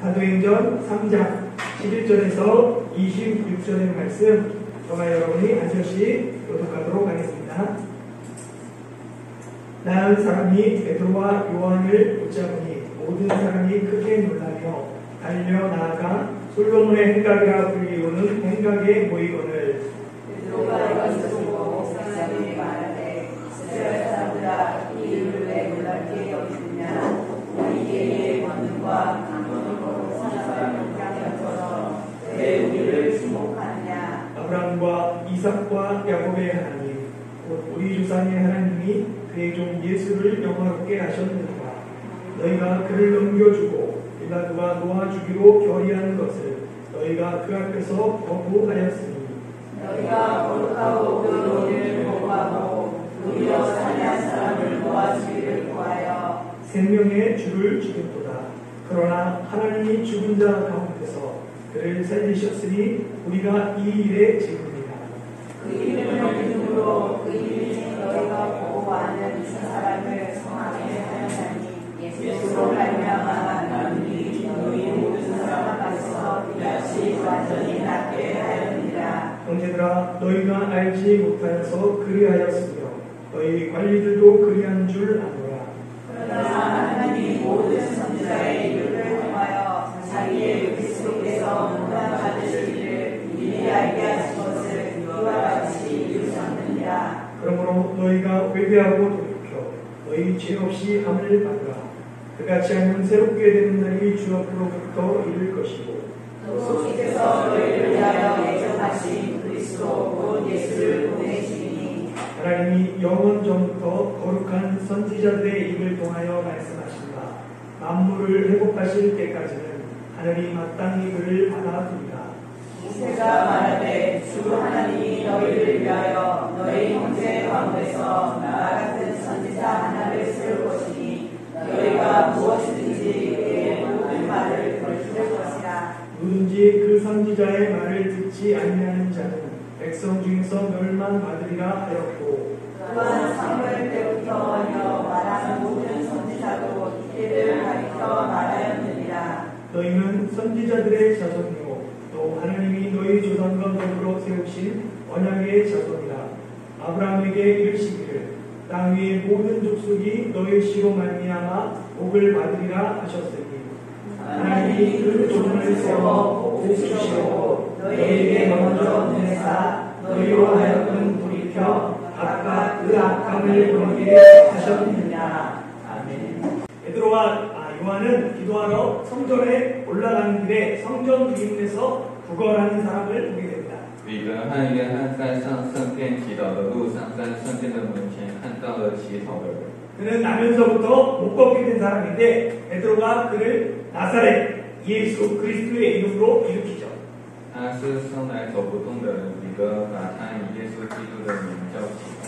사도행전 3장 11절에서 26절의 말씀 저와 여러분이 한 절씩 교독하도록 하겠습니다. 나은 사람이 베드로와 요한을 붙잡으니 모든 사람이 크게 놀라며 달려 나아가 솔로몬의 행각이라 불리우는 행각에 모이거늘 베드로가 이것을 보고 백성에게 말하되 이스라엘 사람들아 이 일을 왜 놀랍게 여기느냐 우리에게 권능과 강권으로 사사를 향하여서 왜 우리를 주목하느냐. 아브라함과 이삭과 야곱의 하나님 곧 우리 조상의 하나님이 그의 종 예수를 영화롭게 하셨느니라. 너희가 그를 넘겨주고 빌라도가 놓아주기로 결의한 것을 너희가 그 앞에서 거부하였으니 너희가 거룩하고 의로운을 보호하고 도리어 살해한 사람을 놓아주기를 구하여 생명의 주를 죽였도다. 그러나 하나님이 죽은 자 가운데서 그를 살리셨으니 우리가 이 일에 지금이라. 그 이름을 믿음으로 그 이름이 너희가 보호하는 이 사람을 성하게 하였나니 예수로 말미암아 너희 모든 사람 앞에서 이같이 완전히 낫게 하였느니라. 형제들아 너희가 알지 못하여서 그리하였으며 너희 관리들도 그리한 줄 아노라. 그러나 하나님이 모든 선지자의 일을 통하여 자기의 그리스도께서 문화 받으시기를 미리 알게 하신 것을 이와 같이 이루셨느니라. 그러므로 너희가 회개하고 돌이켜 너희 죄 없이 함을 받으라. 그같이 하면 새롭게 되는 날이 주 앞으로부터 이를 것이고 또 주께서 너희를 위하여 예정하신 그리스도 곧 예수를 보내시니 하나님이 영원 전부터 거룩한 선지자들의 입을 통하여 말씀하신다. 만물을 회복하실 때까지는 하늘이 마땅히 그를 받아두리라. 모세가 말하되 주 하나님이 너희를 위하여 너희 형제 가운데서 나 같은 선지자 하나를 세울 것이니 너희가 무엇이든지 그의 모든 말을 들을 것이라. 누군지 그 선지자의 말을 듣지 아니하는 자는 백성 중에서 멸망받으리라 하였고 또한 사무엘 때부터 말하는 모든 선지자도 이때를 가리켜 말하였느니라. 너희는 선지자들의 자손이요 또 하나님이 너희 조상과 더불어 세우신 언약의 자손이라. 아브라함에게 이르시기를 땅 위의 모든 족속이 너희 씨로 말미암아 복을 받으리라 하셨으니 하나님이 그 조문을 세워 복 주시고 너희에게 먼저 보내사 너희로 하여금 돌이켜 각각 그 악함을 버리게 하셨느니라. 아멘. 베드로와 요한은 기도하러 성전에 올라가는 길에 성전 뒷문에서 구걸하는 사람을 보게 됩니다. 彼得和约翰在上圣殿祈祷的路上，在圣殿的门前看到了乞讨的人。 그는 나면서부터 못 걷게 된 사람인데 베드로가 그를 나사렛 예수 그리스도의 이름으로 일으키죠. 他是生来走不动的人，彼得把他以耶稣基督的名叫起。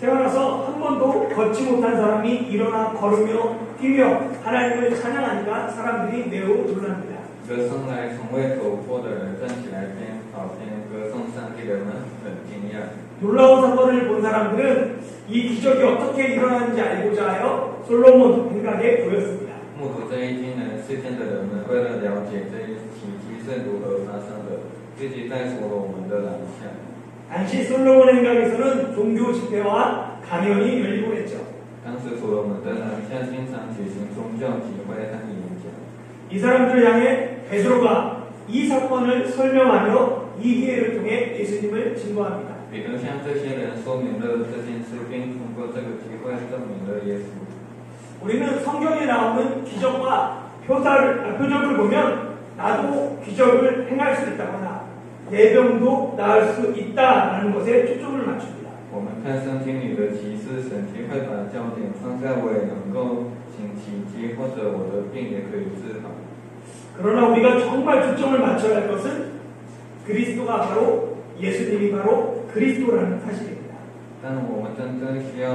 태어나서 한 번도 걷지 못한 사람이 일어나 걸으며 뛰며 하나님을 찬양하니까 사람들이 매우 놀랍니다. 一个生来从未走过的人站起来边跑边歌颂上帝的人很惊讶。 놀라운 사건을 본 사람들은 이 기적이 어떻게 일어나는지 알고자 하여 솔로몬 행각에 보였습니다. 目睹这一惊人事件的人们，为了了解这一奇迹是如何发生的，聚集在所罗门的廊下。 당시 솔로몬 행각에서는 종교 집회와 강연이 열리고 했죠. 当时所罗门的廊下经常举行宗教集会和演讲。 이 사람들을 향해 베드로가 이 사건을 설명하며 이 기회를 통해 예수님을 증거합니다. 彼得向这些人说明了这件事，并通过这个机会证明了耶稣。 우리는 성경에 나오는 기적과 표적을 보면 나도 기적을 행할 수 있다거나 내 병도 나을 수 있다라는 것에 초점을 맞춥니다. 我们看圣经里的启示，神奇会把焦点放在我也能够行奇迹，或者我的病也可以治好。 그러나 우리가 정말 초점을 맞춰야 할 것은 그리스도가 바로 예수님이 바로 그리스도라는 사실입니다. 但我们真正需要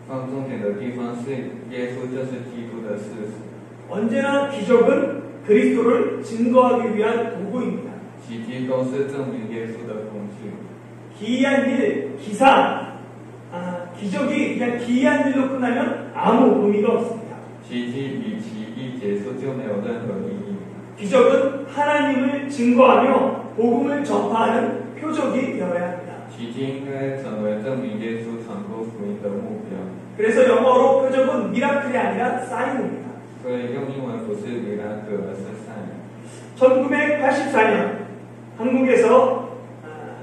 放重点的地方是耶稣就是基督的事实。 언제나 기적은 그리스도를 증거하기 위한 도구입니다. 奇迹都是证明耶稣的工具。 기이한 일, 기사, 기적이 그냥 기이한 일로 끝나면 아무 의미가 없습니다. 奇迹与奇异结束就没有任何意义。 기적은 하나님을 증거하며 복음을 전파하는 표적이 되어야 합니다. 奇迹应该成为证明耶稣传播福音的目标。 그래서 영어로 표적은 미라클이 아니라 사인입니다. 所以用英文不是 miracle 而是 sign。 1984년 한국에서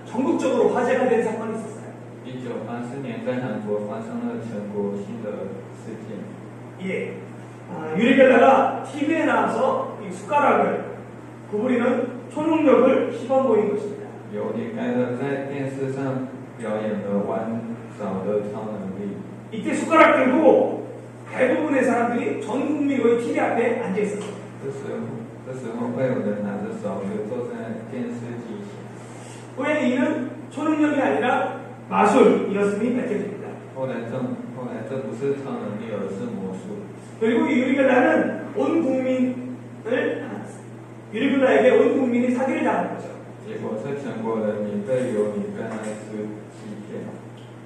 전국적으로 화제가 된 사건이 있었어요. 1984年在韩国发生了全国性的事件。 예, 유리겔라가 TV에 나와서 이 숟가락을 구부리는 초능력을 시범 보인 것입니다. 有李盖勒在电视上表演了玩勺的超能力。 이때 숟가락 들고 대부분의 사람들이 전 국민의 TV 앞에 앉아 있었어요. 这时候会有人拿着勺子坐在电视机前。 왜 이는 초능력이 아니라 마술이었음이 밝혀집니다. 后来这不是超能力，而是魔术。 그리고 유리겔라는 유리겔라에게 온 국민이 사기를 당한 거죠. 结果是全国人民被由李盖勒斯欺骗。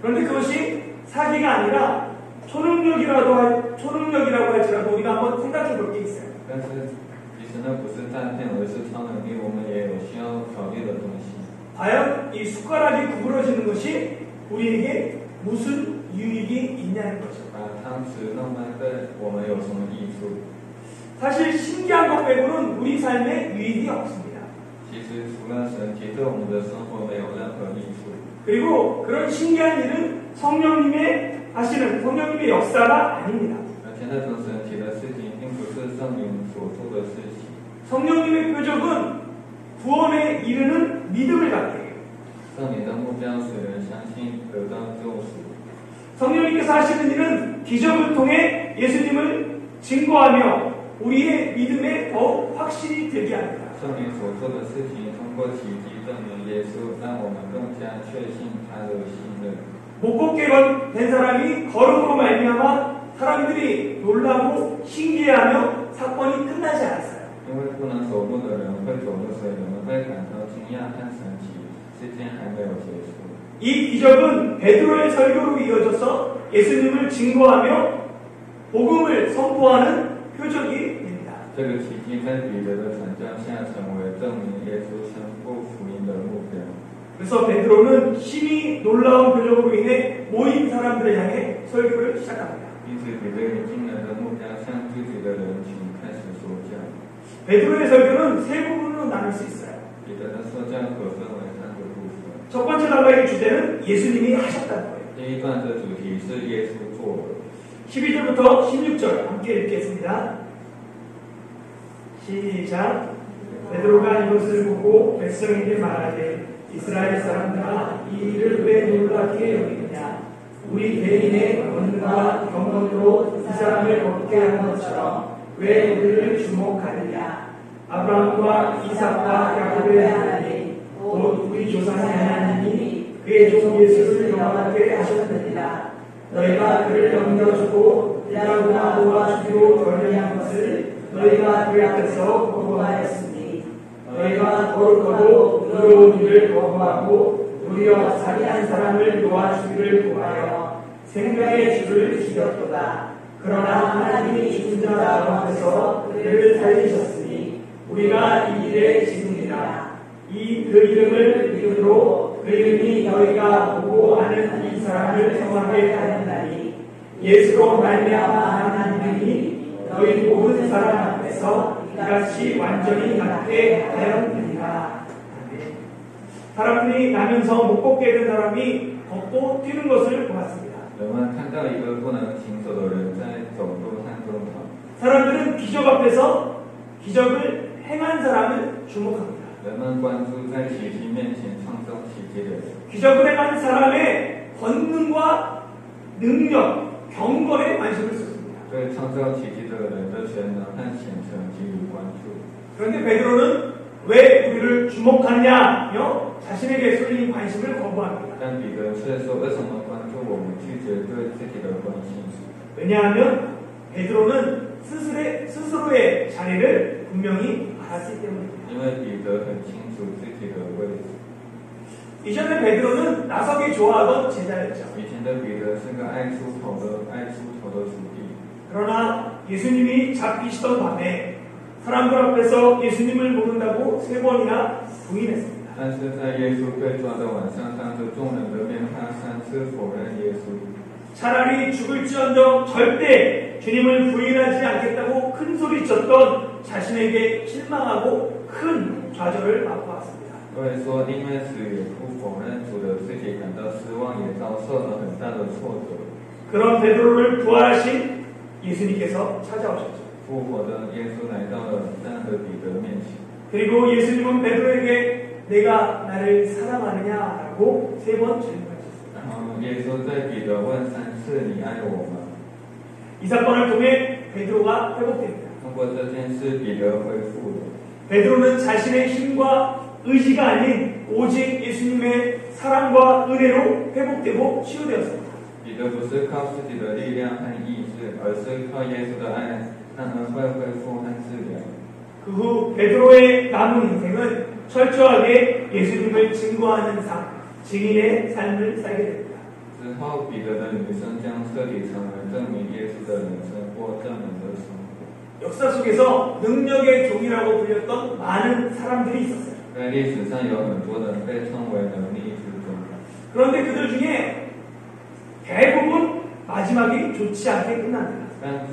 그런데 그것이 사기가 아니라 초능력이라고 할지라도 우리가 한번 생각해 볼 게 있어요. 但是其实那不是诈骗，而是超能力，我们也有需要考虑的东西。 과연 이 숟가락이 구부러지는 것이 우리에게 무슨 유익이 있냐는 거죠. 把汤匙弄烂对我们有什么益处？ 사실 신기한 것 빼고는 우리 삶에 유익이 없습니다. 其实除了神奇，对我们的生活没有任何益处。 그리고 그런 신기한 일은 성령님의 역사가 아닙니다. 而且那种神奇的事情，并不是圣灵所做的事情。 성령님의 표적은 구원에 이르는 믿음을 갖게 해요. 圣灵的目标使人相信得到救赎。 성령님께서 하시는 일은 기적을 통해 예수님을 증거하며 우리의 믿음에 더욱 확실히 되게 합니다. 圣灵所做的事情，通过奇迹证明耶稣，让我们更加确信他的信任。 못 걷게 된 사람이 걸음으로 말미암아 사람들이 놀라고 신기해하며 사건이 끝나지 않았어요. 因为不能走路的人会走路，所以人们会感到惊讶和神奇。事件还没有结束。 이 기적은 베드로의 설교로 이어져서 예수님을 증거하며 복음을 선포하는 표적이 됩니다. 这个奇迹在彼得的传教下，成为证明耶稣宣布福音的目标。 그래서 베드로는 심히 놀라운 표적으로 인해 모인 사람들을 향해 설교를 시작합니다. 因此，彼得以惊人的目标向聚集的人群开始说教。 베드로의 설교는 세 부분으로 나눌 수 있어요. 彼得的说教可分为3个部分。 첫 번째 단락의 주제는 예수님이 하셨다는 거예요. 第一段的主题是耶稣做的。 12절부터 16절 함께 읽겠습니다. 시작. 베드로가 이것을 보고 백성에게 말하되 이스라엘 사람들아 이 일을 왜 놀랍게 여기느냐. 우리 대인의 권능과 경건으로 이 사람을 걷게 한 것처럼 왜 우리를 주목하느냐. 아브라함과 이삭과 야곱의 하나님 곧 우리 조상의 하나님이 그의 종 예수를 영화롭게 하셨느니라. 너희가 그를 넘겨주고 그야구나 도와주기로 결의한 것을 너희가 그 앞에서 거부하였으니 너희가 거룩하고 부드러운 일을 거부하고 도리어 살인한 사람을 도와주기를 구하여 생명의 주를 지켰도다. 그러나 하나님이 죽은 자 가운데서 그를 살리셨으니 우리가 이 일의 증인이라. 이 그 이름을 믿음으로 그 이름이 너희가 보고 아는 이 사람을 성하게 하였나니 예수로 말미암아 하나님이 너희 모든 사람 앞에서 이같이 완전히 낫게 하였느니라. 사람들이 나면서 못 걷게 된 사람이 걷고 뛰는 것을 보았습니다. 人们看到一个不能行走的人在走路和奔跑。 사람들은 기적 앞에서 기적을 행한 사람을 주목합니다. 人们关注在奇迹面前创造奇迹的人。 기적을 행한 사람의 권능과 능력, 경건에 관심을 쏟습니다. 对创造奇迹的人的全能和虔诚给予关注。 그런데 베드로는 왜 우리를 주목하느냐며 자신에게 쏠린 관심을 거부합니다. 但彼得却说：“为什么关注我们，拒绝对自己的关心？ 왜냐하면 베드로는 스스로의 자리를 분명히 알았기 때문입니다. 因为彼得很清楚自己的位置。 이전에 베드로는 나서기 좋아하던 제자였죠. 以前的彼得是个爱出头的徒弟。 그러나 예수님이 잡히시던 밤에 사람들 앞에서 예수님을 모른다고 3번이나 부인했습니다. 但是在耶稣被抓的晚上，当着众人的面，他3次否认耶稣。 차라리 죽을지언정 절대 주님을 부인하지 않겠다고 큰 소리 쳤던 자신에게 실망하고 큰 좌절을 맛보았습니다. 所以说，因为死也不否认主的自己感到失望，也遭受了很大的挫折。 그런 베드로를 부활하신 예수님께서 찾아오셨죠. 复活的耶稣来到了那个彼得面前， 그리고 예수님은 베드로에게 내가 나를 사랑하느냐라고 3번 질문하셨습니다. 然后耶稣对彼得问3次：“你爱我吗？” 이 사건을 통해 베드로가 회복됩니다. 通过这件事，彼得恢复了。 베드로는 자신의 힘과 의지가 아닌 오직 예수님의 사랑과 은혜로 회복되고 치유되었습니다. 彼得不是靠自己的力量和意志，而是靠耶稣的爱，让人会恢复和治疗。 그 후 베드로의 남은 인생은 철저하게 예수님을 증거하는 삶, 증인의 삶을 살게 됩니다. 之后，彼得的人生将彻底成为证明耶稣的人生或证人的生活。 역사 속에서 능력의 종이라고 불렸던 많은 사람들이 있었어요. 在历史上有很多人被称为能力之中， 그런데 그들 중에 대부분 마지막이 좋지 않게 끝납니다. 但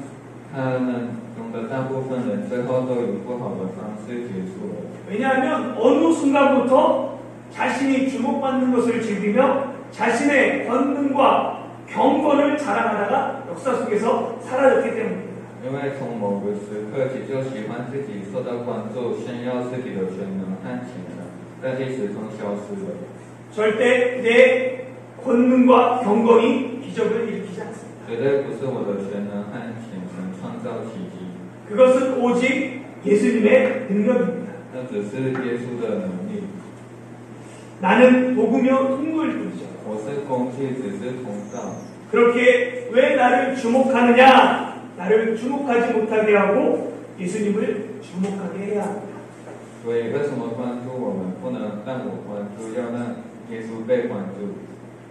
他们中的大部分人最后都以不好的方式结束了。 왜냐하면 어느 순간부터 자신이 주목받는 것을 즐기며 자신의 권능과 경건을 자랑하다가 역사 속에서 사라졌기 때문입니다. 因为从某个时刻起就喜欢自己受到关注，炫耀自己的全能和潜能，在历史中消失了。 절대 내 권능과 경건이 기적을 일으키지 않습니다. 绝对不是我的全能和潜能创造奇迹， 그것은 오직 예수님의 능력입니다. 那只是耶稣的能力。 나는 도구며 통로일 뿐이죠. 我是工具，只是通道。 그렇게 왜 나를 주목하느냐? 나를 주목하지 못하게 하고 예수님을 주목하게 해야 합니다. 所以为什么关注我们不能让我关注，要让耶稣被关注？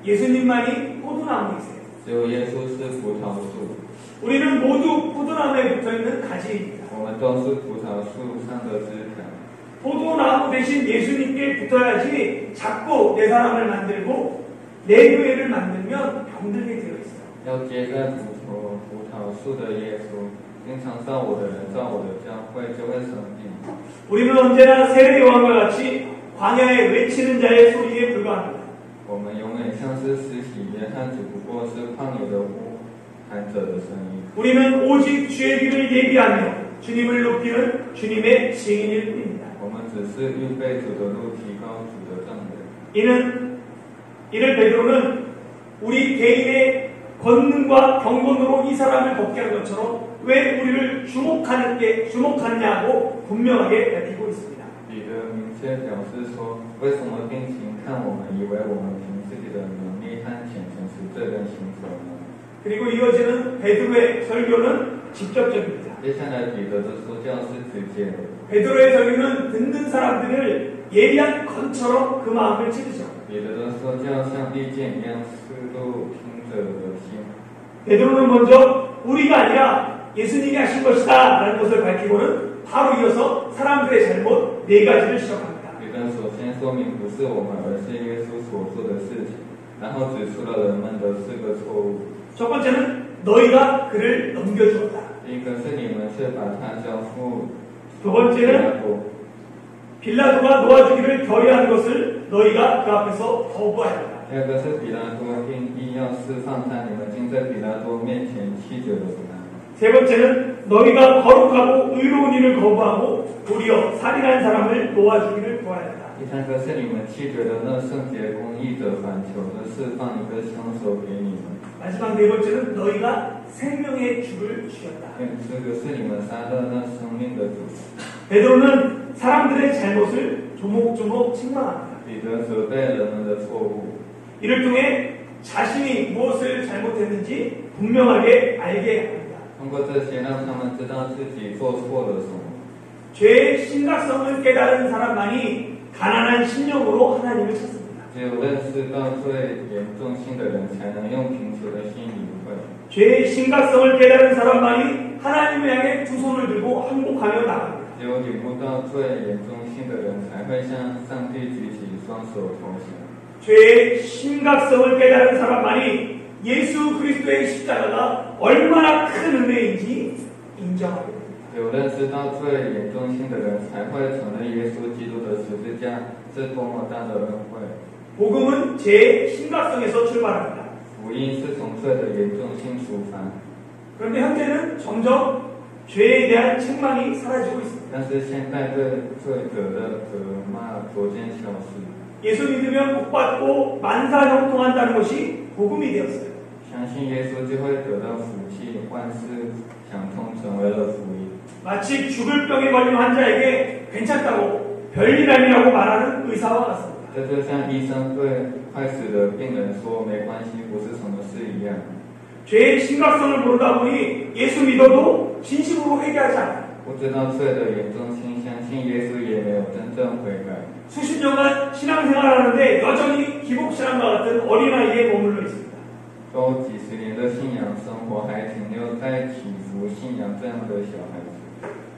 예수님만이 포도나무이세요. 只有耶稣是葡萄树， 우리는 모두 포도나무에 붙어있는 가지입니다. 我们都是葡萄树上的枝条。 포도나무 대신 예수님께 붙어야지 자꾸 내 사람을 만들고 내 교회를 만들면 병들게 되어 있어요. 要接在葡萄树的耶稣，经常造我的人造我的教会就会生病。 우리는 언제나 세례요한과 같이 광야에 외치는 자의 소리에 불과합니다. 我们永远像是施洗约翰，只不过是旷野的呼喊者的声音。 우리는 오직 주의 길을 예비하며 주님을 높이는 주님의 증인일 뿐입니다. 我们只是预备主的路，提高主的证人。 이를 베드로는 우리 개인의 권능과 경건으로 이 사람을 걷게 한 것처럼 왜 우리를 주목하느냐고 분명하게 밝히고 있습니다. 彼得明确表示说，为什么定睛看我们，以为我们凭自己的能力和虔诚是这人行走呢？ 그리고 이어지는 베드로의 설교는 직접적입니다. 接下来彼得的说教是直接的。 베드로의 설교는 듣는 사람들을 예리한 건처럼 그 마음을 찌르죠. 彼得的说教像利剑一样刺入听者的心。 베드로는 먼저 우리가 아니라 예수님이 하신 것이다 라는 것을 밝히고는 바로 이어서 사람들의 잘못 4가지를 지적합니다. 彼得首先说明不是我们，而是耶稣所做的事情，然后指出了人们的4个错误。 첫 번째는 너희가 그를 넘겨주었다. 第一个是你们却把他交付 두 번째는 빌라도가 놓아주기를 결의한 것을 너희가 그 앞에서 거부하였다. 第二个是彼拉多定义要释放他，你们竟在彼拉多面前弃绝了他。 세 번째는 너희가 거룩하고 의로운 일을 거부하고 도리어 살인한 사람을 놓아주기를 구하였다. 第三个是你们弃绝了那圣洁公义的，反求着释放一个凶手给你们。 마지막 4번째는 너희가 생명의 주를 죽였다. 这个是你们杀了那生命的主。 베드로는 사람들의 잘못을 조목조목 책망합니다. 彼得责备人们的错误， 이를 통해 자신이 무엇을 잘못했는지 분명하게 알게 합니다. 通过这些让他们知道自己做错了什么。 죄의 심각성을 깨달은 사람만이 가난한 심령으로 하나님을 찾습니다. 只有认识到最严重性的人，才能用贫穷的心领会。 죄의 심각성을 깨달은 사람만이 하나님을 향해 두 손을 들고 항복하며 나갑니다. 只有领悟到罪严重性的人，才会向上帝举起双手投降。 죄의 심각성을 깨달은 사람만이 예수 그리스도의 십자가가 얼마나 큰 은혜인지 인정하게 됩니다. 有认识到罪严重性的人，才会承认耶稣基督的十字架是多么大的恩惠。 복음은 죄의 심각성에서 출발합니다. 福音是从罪的严重性出发， 그런데 현재는 점점 죄에 대한 책망이 사라지고 있습니다. 但是现在对罪者的责骂逐渐消失。 예수 믿으면 복받고 만사형통한다는 것이 복음이 되었어요. 相信耶稣就会得到福气，万事想通，成为了福音。 마치 죽을 병에 걸린 환자에게 괜찮다고 별일 아니라고 말하는 의사와 같습니다. 这就像医生对快死的病人说没关系，不是什么事一样。 죄의 심각성을 모르다 보니 예수 믿어도 진심으로 회개하지 않아요. 不知道罪的严重性，相信耶稣也没有真正悔改。 수십 년간 신앙생활하는데 여전히 기복신앙과 같은 어린아이에 머물러 있습니다. 都几十年的信仰生活，还停留在起伏信仰这样的小孩子。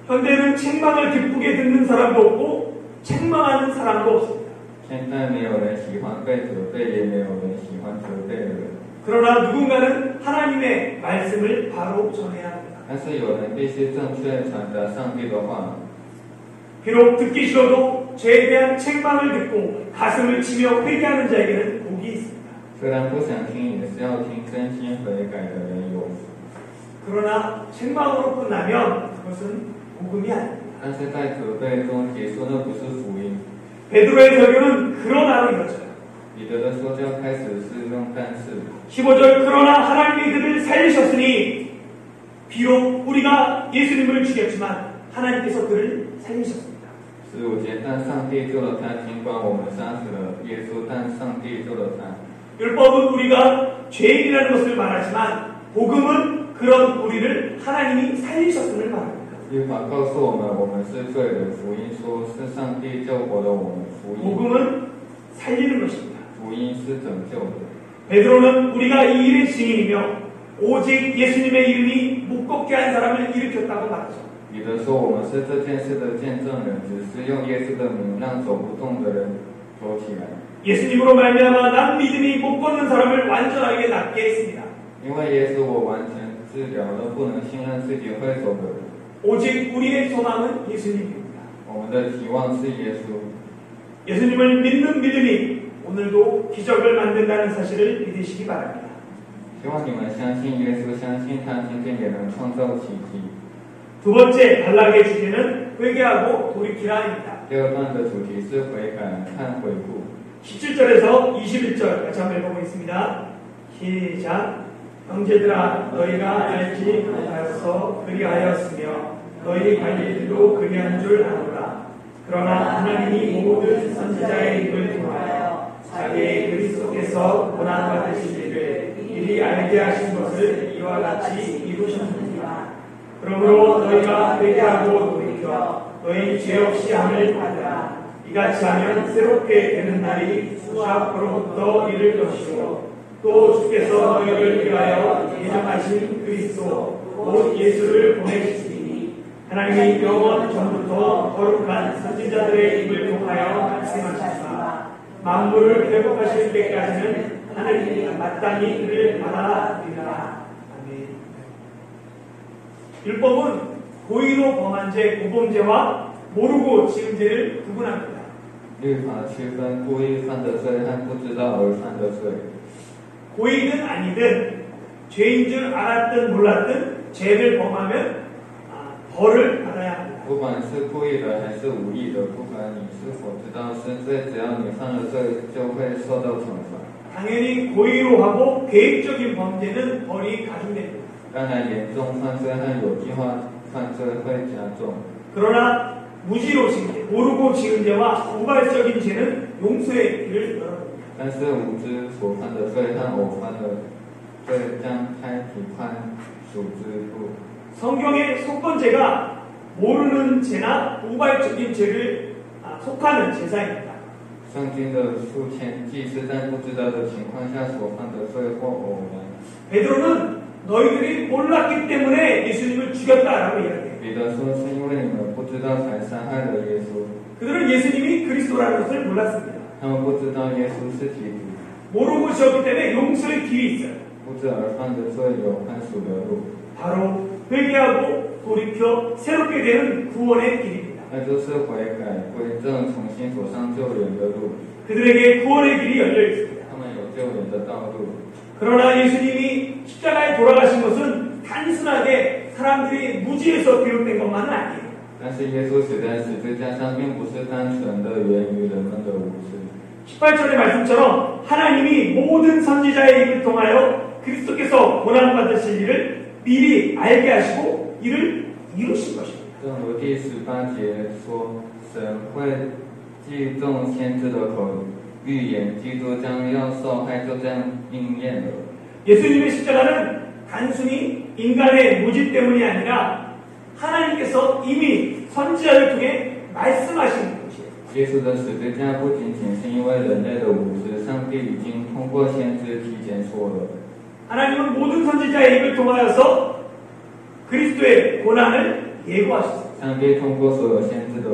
현대는 책망을 기쁘게 듣는 사람도 없고 책망하는 사람도 없습니다. 现在没有人喜欢被责备，也没有人喜欢责备的人。 그러나 누군가는 하나님의 말씀을 바로 전해야 합니다. 但是有人必须正确传达上帝的话。 비록 듣기 싫어도 죄에 대한 책망을 듣고 가슴을 치며 회개하는 자에게는 복이 있습니다. 虽然不想听，也是要听，真心悔改的人有福。 그러나 책망으로 끝나면 그것은 복음이 아닙니다. 但是在责备中结束，那不是福音。 베드로의 설교는 그러나로 이어져요. 彼得的说教开始是用但是， 15절 그러나 하나님이 그를 살리셨으니 비록 우리가 예수님을 죽였지만 하나님께서 그를 살리셨습니다. 15节，但上帝救了他，尽管我们杀死了耶稣，但上帝救了他。 율법은 우리가 죄인이라는 것을 말하지만 복음은 그런 우리를 하나님이 살리셨음을 말합니다. 律法告诉我们，我们是罪人；福音说是上帝救活了我们。福音 복음은 살리는 것입니다. 福音是拯救的。 베드로는 우리가 이 일의 증인이며 오직 예수님의 이름이 못 걷게 한 사람을 일으켰다고 말하죠. 彼得说：“我们是这件事的见证人，只是用耶稣的名让走不动的人走起来。 예수님으로 말미암아 난 믿음이 못 걷는 사람을 완전하게 낫게 했습니다. 因为耶稣，我完全治疗了不能信任自己会走的人。 오직 우리의 소망은 예수님입니다. 我们的期望是耶稣。 예수님을 믿는 믿음이 오늘도 기적을 만든다는 사실을 믿으시기 바랍니다. 希望你们相信耶稣，相信他今天也能创造奇迹。 두 번째 단락의 주제는 회개하고 돌이키라입니다. 第二段的主题是悔改和悔顾。 17절에서 21절 같이 한번 읽어보겠습니다. 시작. 형제들아 너희가 알지 못하여서 그리하였으며 너희 관리들도 그리한 줄 아노라. 그러나 하나님이 모든 선지자의 입을 통하여 자기의 그리스도께서 고난받으시기를 미리 알게 하신 것을 이와 같이 이루셨느니라. 그러므로 너희가 회개하고 돌이켜 너희 죄 없이 함을 받으라. 이같이 하면 새롭게 되는 날이 주 앞으로부터 이를 것이고 또 주께서 너희를 위하여 예정하신 그리스도 곧 예수를 보내시리니 하나님이 영원 전부터 거룩한 선지자들의 입을 통하여 말씀하셨으나 만물을 회복하실 때까지는 하나님이 마땅히 그를 받아들이라. 아멘. 율법은 고의로 범한 죄, 고범죄와 모르고 지은 죄를 구분합니다. 律法区分故意犯的罪和不知道而犯的罪。 고의든 아니든 죄인 줄 알았든 몰랐든 죄를 범하면 벌을 받아야 합니다. 不管是故意的还是无意的，不管你是否知道是罪，只要你犯了罪，就会受到惩罚。 당연히 고의로 하고 계획적인 범죄는 벌이 가중됩니다. 当然，严重犯罪和有计划犯罪会加重。 그러나 무지로 지은 죄, 모르고 지은 죄와 우발적인 죄는 용서의 길을 열어줍니다. 但是无知所犯的罪和偶犯的罪将开体宽属之路。 성경의 속건죄가 모르는 죄나 우발적인 죄를 속하는 제사입니다. 圣经的数千祭是在不知道的情况下所犯的罪或偶然。 베드로는 너희들이 몰랐기 때문에 예수님을 죽였다라고 이야기해요. 彼得说：“是因为你们不知道，才杀害了耶稣。 그들은 예수님이 그리스도라는 것을 몰랐습니다. 他们不知道耶稣是基督， 모르고 지었기 때문에 용서의 길이 있어요. 不知而犯的罪有宽恕的路， 바로 회개하고 돌이켜 새롭게 되는 구원의 길입니다. 那就是悔改归正、重新走上救援的路。 그들에게 구원의 길이 열려 있습니다. 他们有救援的道路。 그러나 예수님이 십자가에 돌아가신 것은 단순하게 사람들이 무지에서 비롯된 것만은 아니에요. 但是耶稣死在十字架上，并不是单纯的源于人们的无知。 18절의 말씀처럼 하나님이 모든 선지자의 입을 통하여 그리스도께서 고난받으실 일을 미리 알게 하시고 이를 이루신 것입니다. 正如第18节说，神会记中先知的口预言，基督将要受害，就这样应验了。 예수님의 십자가는 단순히 인간의 무지 때문이 아니라 하나님께서 이미 선지자를 통해 말씀하신 것이에요. 耶稣的十字架不仅仅是因为人类的无知，上帝已经通过先知提前说了。 하나님은 모든 선지자의 입을 통하여서 그리스도의 고난을 예고하셨습니다. 上帝通过所有先知的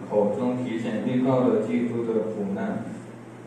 口中提前预告了基督的苦难。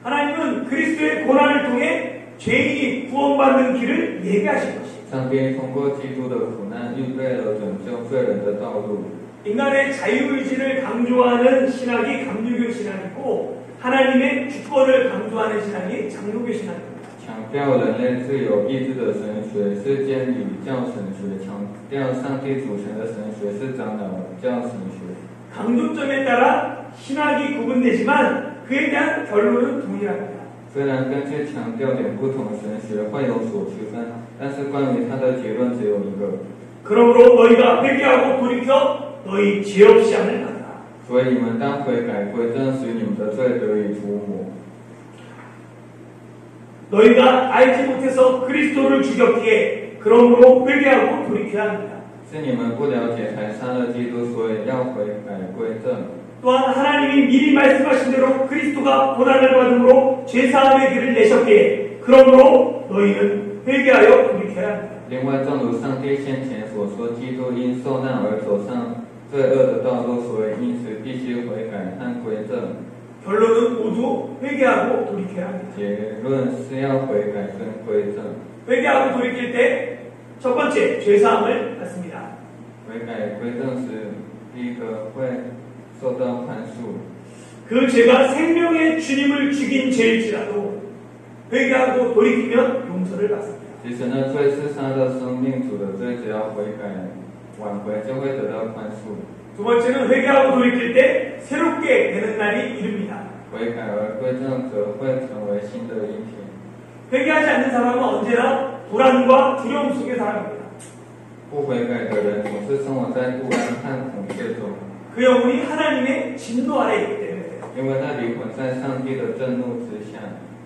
하나님은 그리스도의 고난을 통해 죄인이 구원받는 길을 예비하신 것이에요. 上帝通过基督的苦难预备了拯救罪人的道路。 인간의 자유의지를 강조하는 신학이 감리교 신학이고 하나님의 주권을 강조하는 신학이 장로교 신학입니다. 强调人类自由意志的神学是监理教神学，强调上帝主权的神学是长老教神学。 강조점에 따라 신학이 구분되지만 그에 대한 결론은 동일합니다. 虽然根据强调点不同，神学会有所区分，但是关于它的结论只有一个。 그러므로 너희가 회개하고 돌이켜 너희 죄 없이 함을 받아라. 所以你们当悔改归正，使你们的罪得以涂抹。 너희가 알지 못해서 그리스도를 죽였기에 그러므로 회개하고 돌이켜야 합니다. 是你们不了解才杀了基督，所以要悔改归正。 또한 하나님이 미리 말씀하신 대로 그리스도가 고난을 받음으로 죄사함의 길을 내셨기에 그러므로 너희는 회개하여 돌이켜야 합니다. 另外，正如上帝先前所说，基督因受难而走上罪恶的道路，所以因此必须悔改和归正。 결론은 모두 회개하고 돌이켜야 합니다. 结论是要悔改跟归正。 회개하고 돌이킬 때 첫 번째 죄사함을 받습니다. 悔改归正时，第一个会受到宽恕。 그 죄가 생명의 주님을 죽인 죄일지라도 회개하고 돌이키면 용서를 받습니다. 其实呢，罪是杀了生命主的罪，只要悔改挽回，就会得到宽恕。 두 번째는 회개하고 돌이킬 때 새롭게 되는 날이 이릅니다. 悔改而归正，则会成为新的一天。 회개하지 않는 사람은 언제나 불안과 두려움 속에 살아갑니다. 不悔改的人总是生活在不安和恐惧中， 그 영혼이 하나님의 진노 아래 있기 때문에 因为他灵魂在上帝的震怒之下。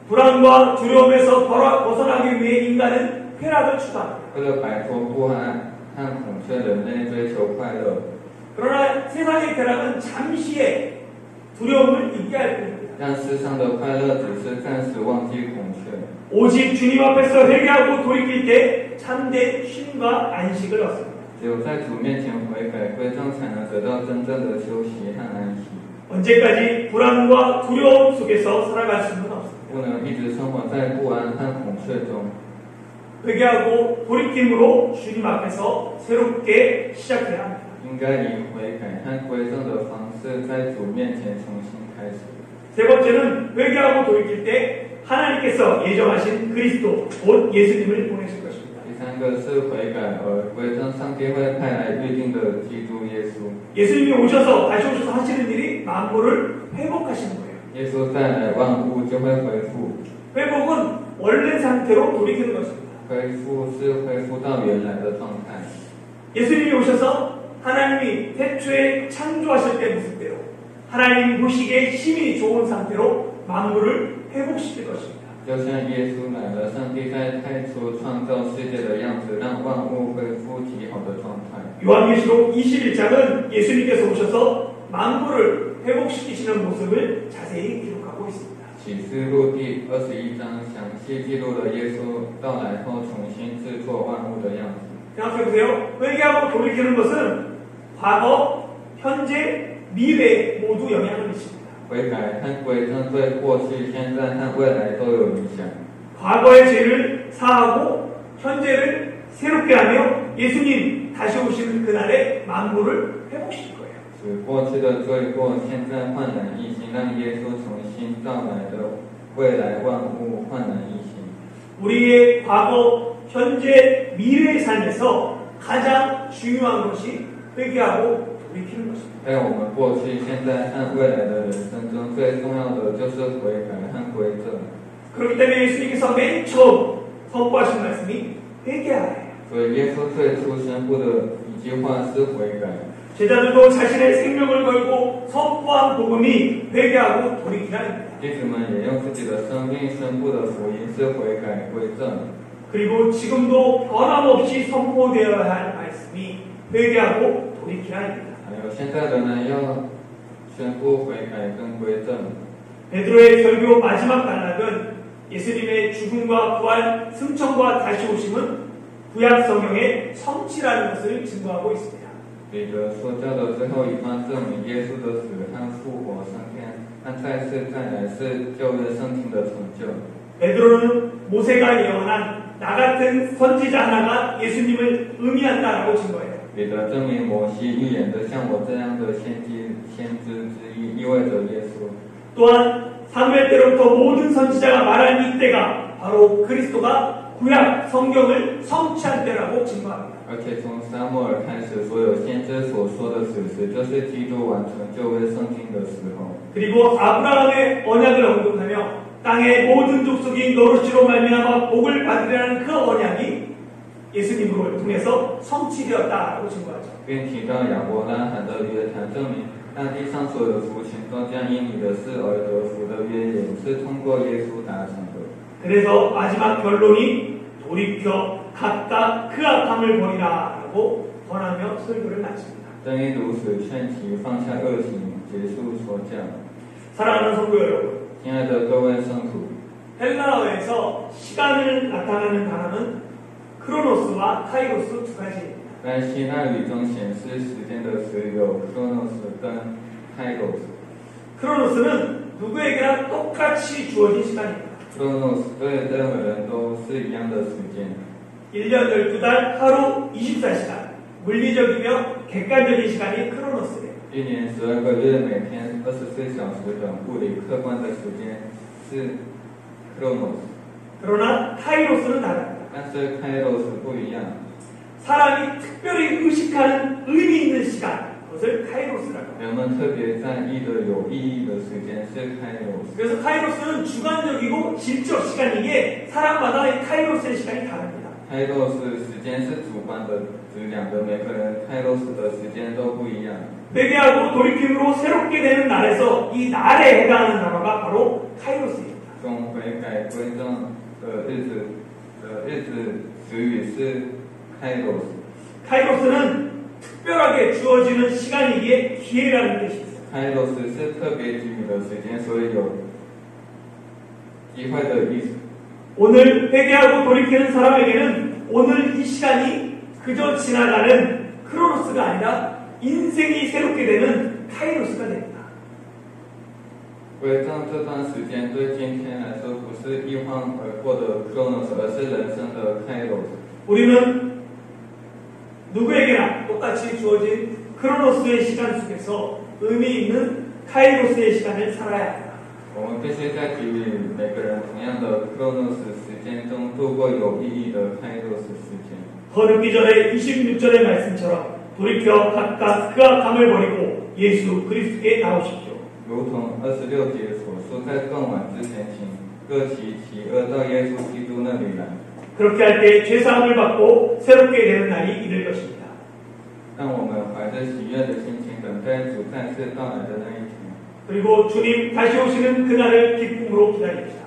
불안과 두려움에서 벗어나기 위해 인간은 쾌락을 추구합니다. 为了摆脱不安和恐惧，人类追求快乐。 그러나 세상의 쾌락은 잠시의 두려움을 잊게 할 뿐입니다. 让世上的快乐只是暂时忘记恐惧。 오직 주님 앞에서 회개하고 돌이킬 때 참된 쉼과 안식을 얻습니다. 只有在主面前悔改归正，才能得到真正的休息和安息。 언제까지 불안과 두려움 속에서 살아갈 수는 없습니다. 不能一直生活在不安和恐惧中。 회개하고 돌이킴으로 주님 앞에서 새롭게 시작해야 합니다. 应该以悔改和归正的方式，在主面前重新开始。 세 번째는 회개하고 돌이킬 때 하나님께서 예정하신 그리스도 곧 예수님을 보내실 것입니다. 第三个是悔改而归正，上帝会派来预定的基督耶稣。 예수님이 오셔서 다시 오셔서 하시는 일이 만물을 회복하시는 거예요. 耶稣带来万物就会恢复， 회복은 원래 상태로 돌이키는 것입니다. 恢复是恢复到原来的状态。 예수님이 오셔서 하나님이 태초에 창조하실 때 모습대로 하나님 보시기에 힘이 좋은 상태로 만물을 회복시킬 것입니다. 就像耶稣来了，上帝在太初创造世界的样子，让万物恢复极好的状态。 요한계시록 21장은 예수님께서 오셔서 만물을 회복시키시는 모습을 자세히 기록하고 있습니다. 启示录第21章详细记录了耶稣到来后重新制作万物的样子。 생각해보세요. 회개하고 돌이키는 것은 과거, 현재, 미래 모두 영향을 미칩니다. 悔改和归正对过去、现在和未来都有影响。 과거의 죄를 사하고 현재를 새롭게 하며 예수님 다시 오시는 그날에 만물을 회복시킬 거예요. 使过去的罪过现在焕然一新，让耶稣重新到来的未来万物焕然一新。 우리의 과거, 현재, 미래의 삶에서 가장 중요한 것이 회개하고 돌이키는 것입니다. 在我们过去、现在和未来的人生中，最重要的就是悔改和归正。 그렇기 때문에 예수님께서 맨 처음 선포하신 말씀이 회개하라. 所以耶稣最初宣布的一句话是悔改。 제자들도 자신의 생명을 걸고 선포한 복음이 회개하고 돌이키라입니다. 弟子们也用自己的生命宣布的福音是悔改归正。 그리고 지금도 변함없이 선포되어야 할 말씀이 회개하고 돌이키라입니다. 还有现在仍然要宣布悔改跟归正。 베드로의 설교 마지막 단락은 예수님의 죽음과 부활, 승천과 다시 오심은 구약 성경의 성취라는 것을 증거하고 있습니다. 彼得说教的最后一段证明耶稣的死和复活升天，和再次再来是旧约圣经的成就。 베드로는 모세가 예언한 나 같은 선지자 하나가 예수님을 의미한다라고 증거해요. 彼得证明摩西预言的像我这样的先知之一，意味着耶稣。 또한 사무엘 때로부터 모든 선지자가 말한 이때가 바로 그리스도가 구약 성경을 성취한 때라고 증거합니다. 而且从撒母耳开始，所有先知所说的此时，就是基督完成旧约圣经的时候。 그리고 아브라함의 언약을 언급하며 땅의 모든 족속이 너로 말미암아 복을 받으려는 그 언약이 예수님을 통해서 성취되었다라고 증거하죠. 并提到亚伯拉罕的约谈，证明那地上所有族群都将因你的事而得福的约也是通过耶稣达成的。 그래서 마지막 결론이 돌이켜 각각 그 악함을 버리라라고 권하며 설교를 마칩니다. 正因如此，劝其放下恶行，结束说教。 사랑하는 성도 여러분, 亲爱的各位圣徒， 헬라어에서 시간을 나타내는 단어는 크로노스와 카이로스 두 가지입니다. 在希腊语中显示时间的词有 chronos 跟 kairos。 크로노스는 누구에게나 똑같이 주어진 시간입니다. chronos 对任何人都是一样的时间。 1년 12달 하루 24시간 물리적이며 객관적인 시간이 크로노스예요. 一年12个月，每天24小时的物理客观的时间是 chronos。 그러나 카이로스는 다릅니다. 但是 kairos 不一样。 사람이 특별히 의식하는 의미 있는 시간, 그것을 카이로스라고 합니다. 人们特别在意的有意义的时间是 kairos。 그래서 카이로스는 주관적이고 질적 시간이기에 사람마다 이 카이로스의 시간이 다릅니다. kairos 时间是主观的质量的，每个人 kairos 的时间都不一样。 회개하고 돌이킴으로 새롭게 되는 날에서 이 날에 해당하는 단어가 바로 카이로스입니다. 从悔改归正的日子词语是 kairos。 카이로스는 특별하게 주어지는 시간이기에 기회라는 뜻이 있어요. kairos 是特别给予的时间，所以有机会的意思。 오늘 회개하고 돌이키는 사람에게는 오늘 이 시간이 그저 지나가는 크로노스가 아니라 인생이 새롭게 되는 카이로스가 됩니다. 归正这段时间对今天来说不是一晃而过的 chronos， 而是人生的 kairos。 우리는 누구에게나 똑같이 주어진 크로노스의 시간 속에서 의미 있는 카이로스의 시간을 살아야 합니다. 我们必须在给予每个人同样的 chronos 时间中度过有意义的 kairos 时间。 더 늦기 전에 26절의 말씀처럼 돌이켜 각각 그 악함을 버리고 예수 그리스도께 나오십시오. 如同26节所说，在更晚之前，请各其恶到耶稣基督那里来。 그렇게 할 때 죄사함을 받고 새롭게 되는 날이 이를 것입니다. 让我们怀着喜悦的心情等待主再次到来的那一天， 그리고 주님 다시 오시는 그날을 기쁨으로 기다립시다.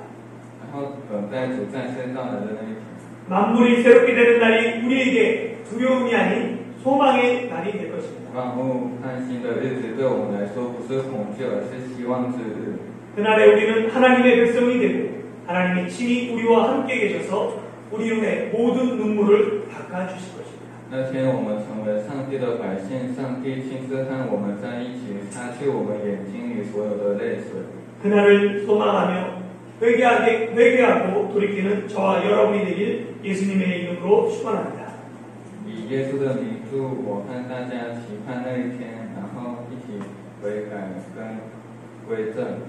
然后等待主再次到来的那一天。 만물이 새롭게 되는 날이 우리에게 두려움이 아닌 소망의 날이 될 것입니다. 万物看新的日子对我们来说不是恐惧，而是希望之日。 그날에 우리는 하나님의 백성이 되고 하나님이 친히 우리와 함께 계셔서 우리 눈의 모든 눈물을 닦아주실 것입니다. 那天我们成为上帝的百姓，上帝亲自和我们在一起，擦去我们眼睛里所有的泪水。 그날을 소망하며 회개하고 돌이키는 저와 여러분이 되길 예수님의 이름으로 축원합니다. 以耶稣的名祝我和大家期盼那一天，然后一起悔改跟归正。